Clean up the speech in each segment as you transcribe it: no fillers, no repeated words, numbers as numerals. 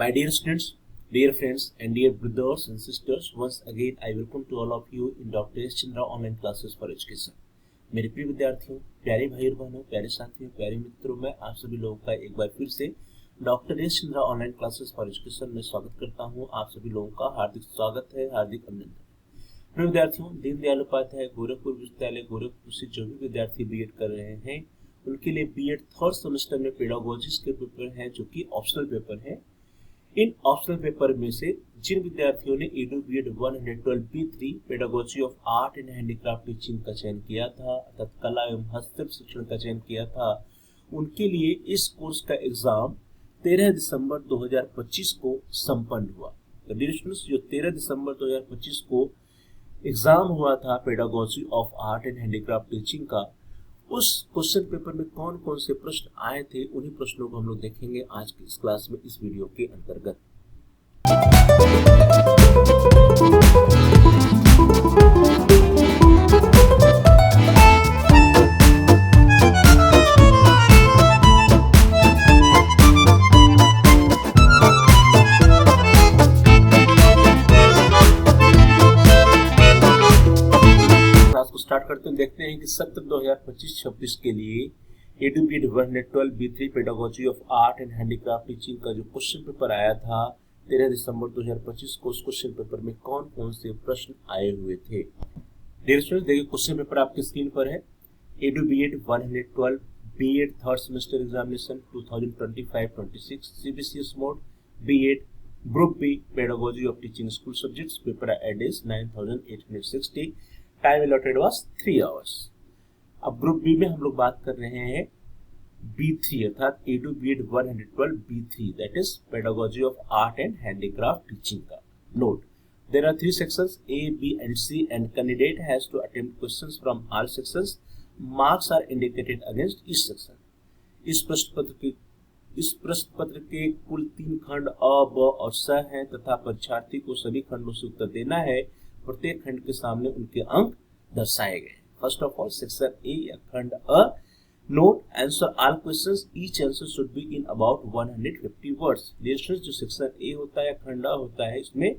My dear students, dear friends, and dear brothers and sisters, once again I welcome to all of you in Dr. S. Chandra online classes for education. मेरे प्रिय विद्यार्थियों, प्यारे भाई और बहनों, प्यारे साथियों, प्यारे मित्रों, मैं आप सभी लोगों का एक बार फिर से doctor S Chandra online classes for education में स्वागत करता हूं। आप सभी लोगों का हार्दिक स्वागत है, हार्दिक अभिनंदन। प्रिय विद्यार्थियों, दीनदयाल उपाध्याय गोरखपुर विश्वविद्यालय गोरखपुर से जो भी विद्यार्थी बीएड कर रहे हैं उनके लिए बीएड थर्ड सेमेस्टर में पेडागोजिस के पेपर हैं जो कि ऑप्शनल पेपर है। इन ऑप्शनल पेपर में से जिन विद्यार्थियों ने EDU BEd 112B3 pedagogy of art and handicraft teaching का चयन किया था अर्थात कला एवं हस्तशिल्प शिक्षण का चयन किया था, उनके लिए इस कोर्स का एग्जाम 13 दिसंबर 2025 को संपन्न हुआ। तो डियर स्टूडेंट्स, जो 13 दिसंबर 2025 को एग्जाम हुआ था pedagogy of art and handicraft teaching का, उस क्वेश्चन पेपर में कौन कौन से प्रश्न आए थे उन्हीं प्रश्नों को हम लोग देखेंगे आज की इस क्लास में, इस वीडियो के अंतर्गत। स्टार्ट करते हैं, देखते हैं कि सत्र 2025-26 के लिए EDU BEd 112B3 pedagogy of art and handicraft teaching का जो क्वेश्चन पेपर आया था 13 दिसंबर 2025 को, उस क्वेश्चन पेपर में कौन कौन से प्रश्न आए हुए थे। डियर स्टूडेंट्स, देखिए क्वेश्चन पेपर आपकी स्क्रीन पर है। Edu BEd 112 BEd third semester examination 2025-26 CBCS mode BEd group B pedagogy of teaching school subjects, paper एडेज 9860, टाइम अलॉटेड वाज 3 आवर्स। अब ग्रुप बी में हम लोग बात कर रहे हैं B3 अर्थात edu BEd 112B3 that is pedagogy of art and handicraft teaching का। Note, there are 3 sections A, B and C and candidate has to attempt questions from all sections. Marks are indicated against each section. इस प्रश्न पत्र के कुल 3 खंड अ, ब और स हैं तथा परीक्षार्थी को सभी खंडों से उत्तर देना है। प्रत्येक खंड के सामने उनके अंक दर्शाए गए। First of all section A या खंड अ, note answer all questions, each answer should be in about 150 words. जो सेक्शन ए होता है या खंड अ होता है, इसमें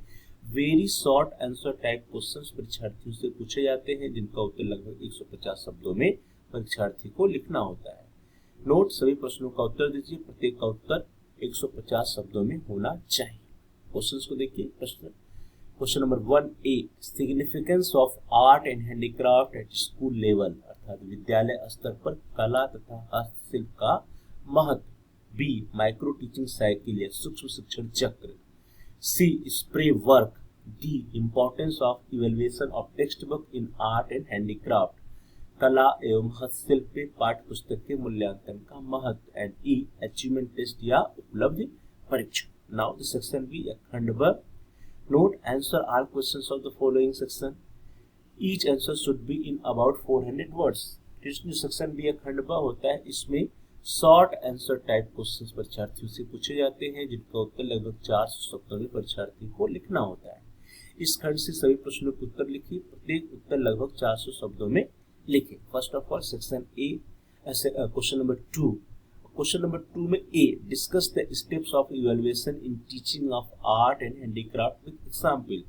very short answer type questions परीक्षार्थियों से पूछे जाते हैं जिनका उत्तर लगभग 150 शब्दों में परीक्षार्थी को लिखना होता है। नोट, सभी प्रश्नों का उत्तर दीजिए, प्रत्येक का उत्तर 150 शब्दों में होना चाहिए। क्वेश्चंस को देखिए। Question number 1A, significance of art and handicraft eight school level अर्थात विद्यालय स्तर पर कला तथा हस्तशिल्प का महत्व। B, माइक्रो टीचिंग साइकिल या सूक्ष्म शिक्षण चक्र। C, spray work. D, importance of evaluation of text book in art and handicraft, कला एवं हस्तशिल्प पे पाठ्य पुस्तक के मूल्यांकन का महत्व। एंड E, अचीवमेंट टेस्ट या उपलब्धि परीक्षण। नाउ द सेक्शन B या खंड ब, note answer all questions of the following section, each answer should be in about 400 words। जो सेक्शन बी या खंड ब होता है, इसमें शॉर्ट आंसर टाइप क्वेश्चंस परीक्षार्थियों से पूछे जाते हैं जिनका उत्तर लगभग 400 शब्दों में परीक्षार्थी को लिखना होता है। इस खंड से सभी प्रश्नों के उत्तर लिखिए, प्रत्येक उत्तर लगभग 400 शब्दों में लिखिए। First of all section A, question number 2। Question number 2 में A, discuss the steps of evaluation in teaching of art and handicraft with example,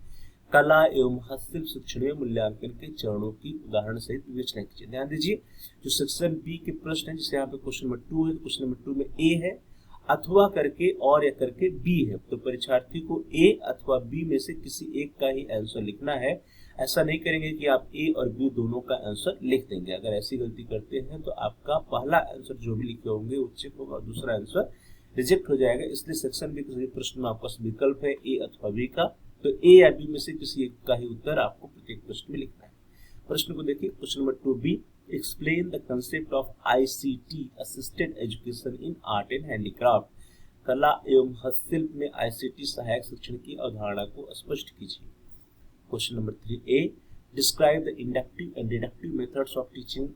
कला एवं हस्तशिल्प शिक्षण में मूल्यांकन के चरणों की उदाहरण सहित विवेचना कीजिए। ध्यान दीजिए, जो सेक्शन बी के प्रश्न है, जैसे यहाँ पे क्वेश्चन नंबर 2 है, क्वेश्चन नंबर 2 में ए है, अथवा करके और या करके बी है, तो परीक्षार्थी को ए अथवा बी में से किसी एक का ही आंसर लिखना है। ऐसा नहीं करेंगे कि आप ए और बी दोनों का आंसर लिख देंगे। अगर ऐसी गलती करते हैं तो आपका पहला आंसर जो भी लिखे होंगे वो चेक होगा, दूसरा आंसर रिजेक्ट हो जाएगा। इसलिए सेक्शन बी के सभी प्रश्न में आपका विकल्प है ए अथवा बी का, तो ए या बी में से किसी एक का ही उत्तर आपको प्रत्येक प्रश्न में लिखना है। प्रश्न को देखिए। Question number 2B, explain the concept of ICT assisted education in art and handicraft, कला एवं हस्तशिल्प में ICT सहायक शिक्षण की अवधारणा को स्पष्ट कीजिए। Question number 3A, describe the inductive and deductive methods of teaching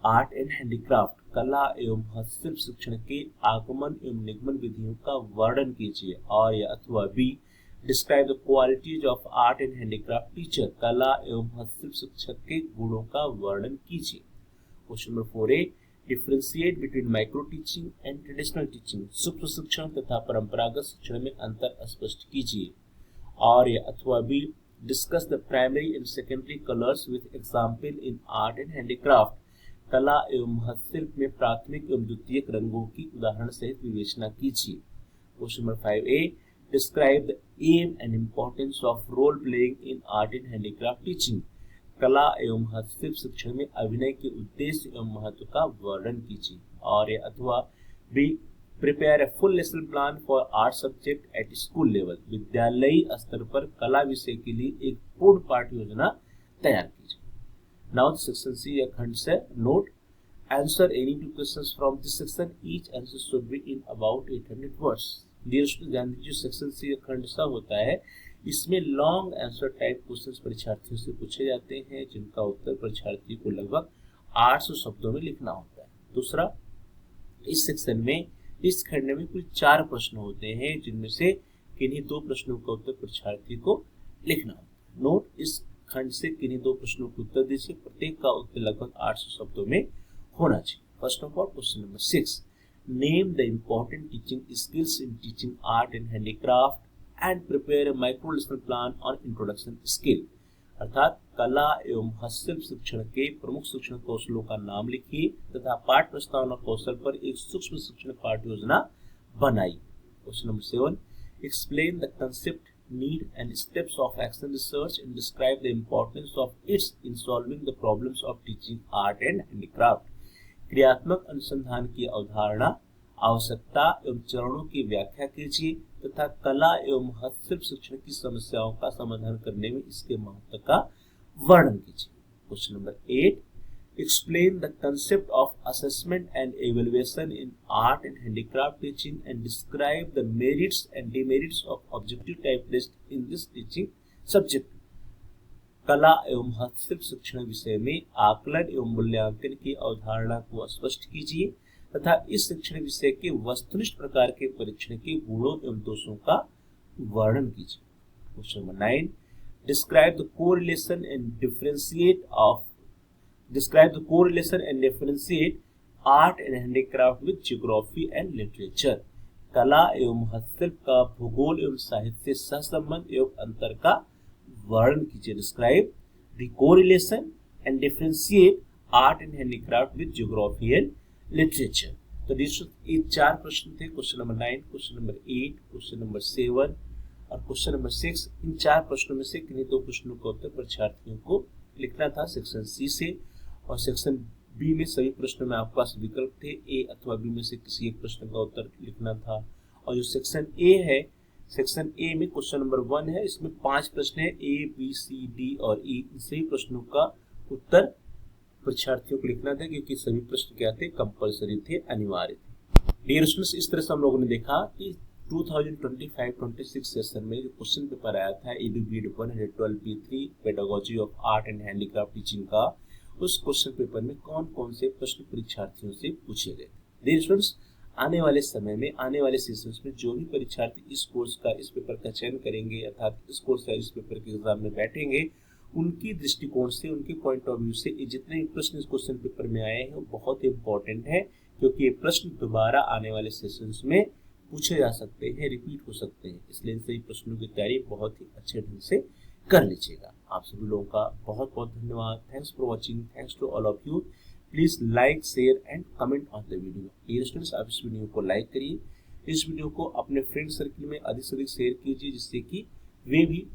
art and handicraft, कला एवं हस्तशिल्प शिक्षण के आगमन एवं निगमन विधियों का वर्णन कीजिए। और या अथवा B, describe the qualities of art and handicraft teacher, कला एवं हस्तशिल्प शिक्षक के गुणों का वर्णन कीजिए। Question number 4A, differentiate between micro teaching and traditional teaching, सूक्ष्म शिक्षण तथा परंपरागत शिक्षण में अंतर स्पष्ट कीजिए। और या अथवा B, discuss the primary and secondary colours with example in art and handicraft, कला एवं हस्तशिल्प में प्राथमिक एवं द्वितीयक रंगों की उदाहरण सहित विवेचना कीजिए। Question number 5A, describe the aim and importance of role playing in art and handicraft teaching, कला एवं हस्तशिल्प शिक्षण में अभिनय के उद्देश्य एवं महत्व का वर्णन कीजिए। और अथवा B, prepare a full lesson plan for art subject at school level, विद्यालयी स्तर पर कला विषय के लिए एक पूर्ण पाठ्य योजना तैयार कीजिए। नाउ सेक्शन सी या खंड से note, answer any two questions from this section, each answer should be in about 800 words. Dear student, ध्यान दीजिए सेक्शन सी या खंड सा होता है, इसमें लॉन्ग आंसर टाइप क्वेश्चंस परीक्षार्थियों से पूछे जाते हैं जिनका उत्तर परीक्षार्थी को लगभग 800 शब्दों में लिखना होता है। दूसरा, इस सेक्शन में इस खंड में कुल 4 प्रश्न होते हैं जिनमें से किन्हीं 2 प्रश्नों का उत्तर परीक्षार्थी को लिखना होता है। नोट, इस खंड से किन्हीं 2 प्रश्नों के उत्तर दीजिए, प्रत्येक का उत्तर लगभग 800 शब्दों में होना चाहिए। First of all question number 6, name the important teaching skills in teaching art and handicraft and prepare a micro lesson plan on introduction skill, अर्थात कला एवं हस्तशिल्प शिक्षण के प्रमुख शिक्षण कौशलों का नाम लिखिए तथा पाठ प्रस्तावना कौशल पर एक सूक्ष्म शिक्षण पाठ्य योजना बनाइए। Question number 7, explain the concept, need and steps of action research and describe the importance of its in solving the problems of teaching art and handicraft, क्रियात्मक अनुसंधान की अवधारणा, आवश्यकता एवं चरणों की व्याख्या कीजिए तथा कला एवं हस्तशिल्प शिक्षण की समस्याओं का समाधान करने में इसके महत्व का वर्णन कीजिए। Question number 8, explain the concept of assessment and evaluation in art and handicraft teaching and describe the merits and demerits of objective type test in this teaching subject, कला एवं हस्तशिल्प शिक्षण विषय में आकलन एवं मूल्यांकन की अवधारणा को स्पष्ट कीजिए तथा इस शिक्षण विषय के वस्तुनिष्ठ प्रकार के परीक्षण के गुणों एवं दोषों का वर्णन कीजिए। Question number 9, describe the correlation and differentiate art and handicraft with geography and literature, कला एवं हस्तशिल्प का भूगोल एवं साहित्य से सहसंबंध एवं अंतर का वर्णन कीजिए। Describe the correlation and differentiate art and handicraft with geography and literature. तो ये 4 प्रश्न थे, question number 9, question number 8, question number 7 और क्वेश्चन नंबर 6। इन 4 प्रश्नों में से किन्हीं 2 प्रश्नों का उत्तर परीक्षार्थियों को लिखना था सेक्शन सी से, और सेक्शन बी में सभी प्रश्नों में आपके पास विकल्प थे, ए अथवा बी में से किसी एक प्रश्न का उत्तर लिखना था। और जो सेक्शन ए है, सेक्शन ए में क्वेश्चन नंबर 1 है, इसमें 5 प्रश्न है, ए बी सी डी और ई। इन सभी प्रश्नों का उत्तर परीक्षार्थियों को लिखना था क्योंकि सभी प्रश्न क्या थे, कंपल्सरी थे, अनिवार्य थे। डियर स्टूडेंट्स, इस तरह से हम लोगों ने देखा कि 2025-26 सेशन में जो क्वेश्चन पेपर आया था EDU-BEd 112 pedagogy of art and handicraft teaching का, उस क्वेश्चन पेपर में कौन कौन से प्रश्न परीक्षार्थियों से पूछे गए। डियर स्टूडेंट्स, आने वाले समय में, आने वाले सेशंस में जो भी परीक्षार्थी इस कोर्स का, इस पेपर का चयन करेंगे अर्थात इस कोर्स या इस पेपर के एग्जाम में बैठेंगे, उनकी दृष्टिकोण से, उनके पॉइंट ऑफ व्यू से ये जितने भी प्रश्न इस क्वेश्चन पेपर में आए हैं वो बहुत ही इंपॉर्टेंट है, क्योंकि ये प्रश्न दोबारा आने वाले सेशंस में पूछे जा सकते हैं, रिपीट हो सकते हैं। इसलिए इन सभी प्रश्नों की तैयारी बहुत ही अच्छे ढंग से कर लीजिएगा। आप सभी लोगों का बहुत बहुत धन्यवाद। Thanks for watching, thanks to all of you. Please like, share and comment on the video. Dear students, आप इस वीडियो को लाइक करिए, इस वीडियो को अपने फ्रेंड सर्किल में अधिक से अधिक शेयर कीजिए, जिससे कि वे भी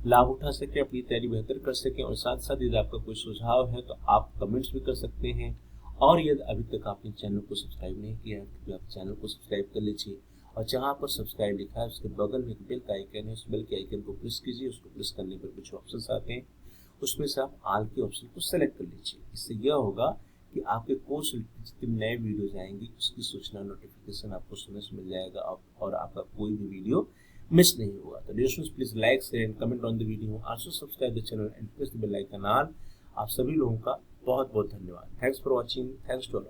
लाभ उठा सके, अपनी तैयारी बेहतर कर सकें। और साथ साथ यदि आपका कोई सुझाव है तो आप कमेंट्स भी कर सकते हैं। और यदि अभी तक आपने चैनल को सब्सक्राइब नहीं किया है तो आप चैनल को सब्सक्राइब कर लीजिए, और जहां पर सब्सक्राइब लिखा है उसके बगल में एक बेल का आइकन है, उस बेल के आइकन को प्रेस कीजिए। उसको प्रेस करने पर कुछ ऑप्शंस आते हैं, उसमें से आप ऑल के ऑप्शन को सेलेक्ट कर लीजिए। इससे यह होगा कि आपके कोर्स रिलेटेड जितने नए वीडियोज आएंगे उसकी सूचना, नोटिफिकेशन आपको समय से मिल जाएगा और आपका कोई भी वीडियो मिस नहीं होगा। तो dear students, please like, share and comment on the video, also subscribe the channel and press the bell icon all. आप सभी लोगों का बहुत बहुत धन्यवाद। Thanks for watching, thanks to all.